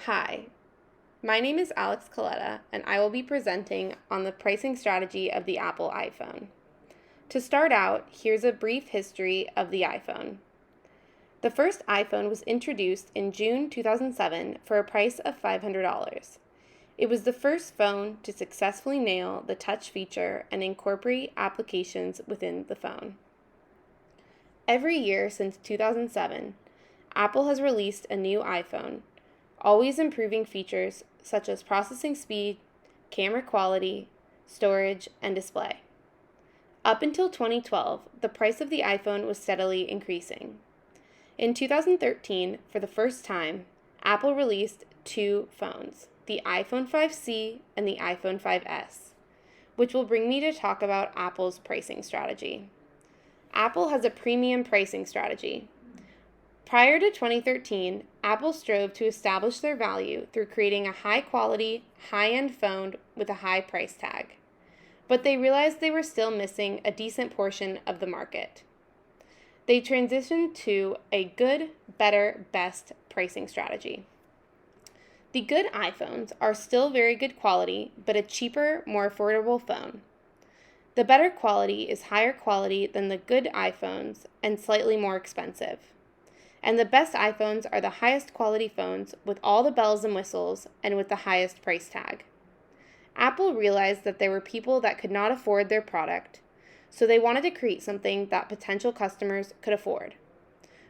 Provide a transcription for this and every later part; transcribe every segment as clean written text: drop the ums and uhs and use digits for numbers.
Hi, my name is Alex Coletta, and I will be presenting on the pricing strategy of the Apple iPhone. To start out, here's a brief history of the iPhone. The first iPhone was introduced in June 2007 for a price of $500. It was the first phone to successfully nail the touch feature and incorporate applications within the phone. Every year since 2007, Apple has released a new iPhone, always improving features such as processing speed, camera quality, storage, and display. Up until 2012, the price of the iPhone was steadily increasing. In 2013, for the first time, Apple released two phones, the iPhone 5C and the iPhone 5S, which will bring me to talk about Apple's pricing strategy. Apple has a premium pricing strategy. Prior to 2013, Apple strove to establish their value through creating a high-quality, high-end phone with a high price tag. But they realized they were still missing a decent portion of the market. They transitioned to a good, better, best pricing strategy. The good iPhones are still very good quality, but a cheaper, more affordable phone. The better quality is higher quality than the good iPhones and slightly more expensive. And the best iPhones are the highest quality phones with all the bells and whistles and with the highest price tag. Apple realized that there were people that could not afford their product, so they wanted to create something that potential customers could afford.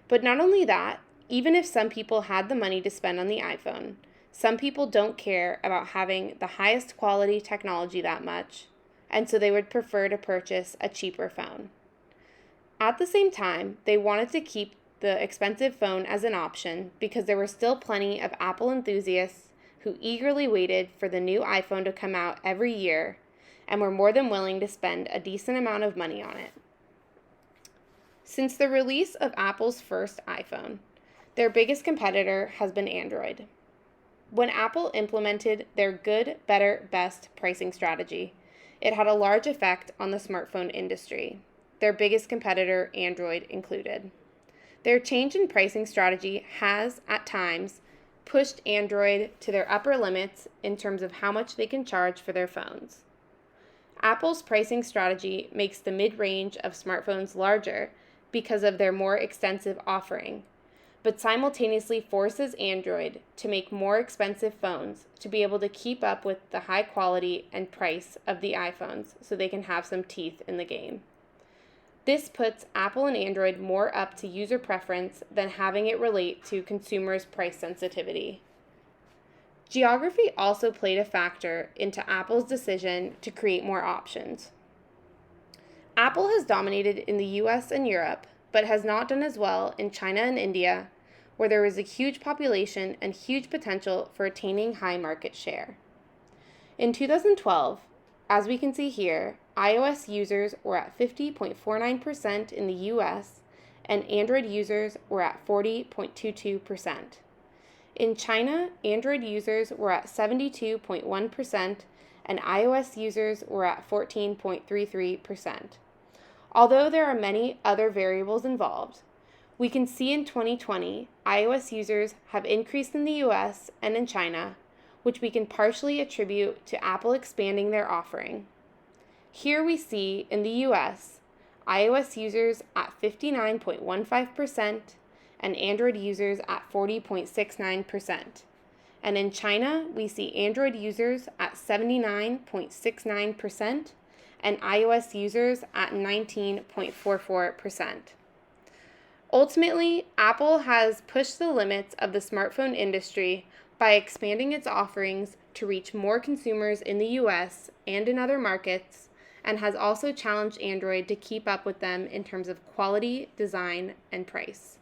But not only that, even if some people had the money to spend on the iPhone, some people don't care about having the highest quality technology that much, and so they would prefer to purchase a cheaper phone. At the same time, they wanted to keep the expensive phone as an option because there were still plenty of Apple enthusiasts who eagerly waited for the new iPhone to come out every year and were more than willing to spend a decent amount of money on it. Since the release of Apple's first iPhone, their biggest competitor has been Android. When Apple implemented their good, better, best pricing strategy, it had a large effect on the smartphone industry, their biggest competitor, Android, included. Their change in pricing strategy has, at times, pushed Android to their upper limits in terms of how much they can charge for their phones. Apple's pricing strategy makes the mid-range of smartphones larger because of their more extensive offering, but simultaneously forces Android to make more expensive phones to be able to keep up with the high quality and price of the iPhones so they can have some teeth in the game. This puts Apple and Android more up to user preference than having it relate to consumers' price sensitivity. Geography also played a factor into Apple's decision to create more options. Apple has dominated in the US and Europe, but has not done as well in China and India, where there is a huge population and huge potential for attaining high market share. In 2012, as we can see here, iOS users were at 50.49% in the US, and Android users were at 40.22%. In China, Android users were at 72.1%, and iOS users were at 14.33%. Although there are many other variables involved, we can see in 2020, iOS users have increased in the US and in China, which we can partially attribute to Apple expanding their offering. Here we see in the US, iOS users at 59.15% and Android users at 40.69%. And in China, we see Android users at 79.69% and iOS users at 19.44%. Ultimately, Apple has pushed the limits of the smartphone industry by expanding its offerings to reach more consumers in the US and in other markets, and has also challenged Android to keep up with them in terms of quality, design, and price.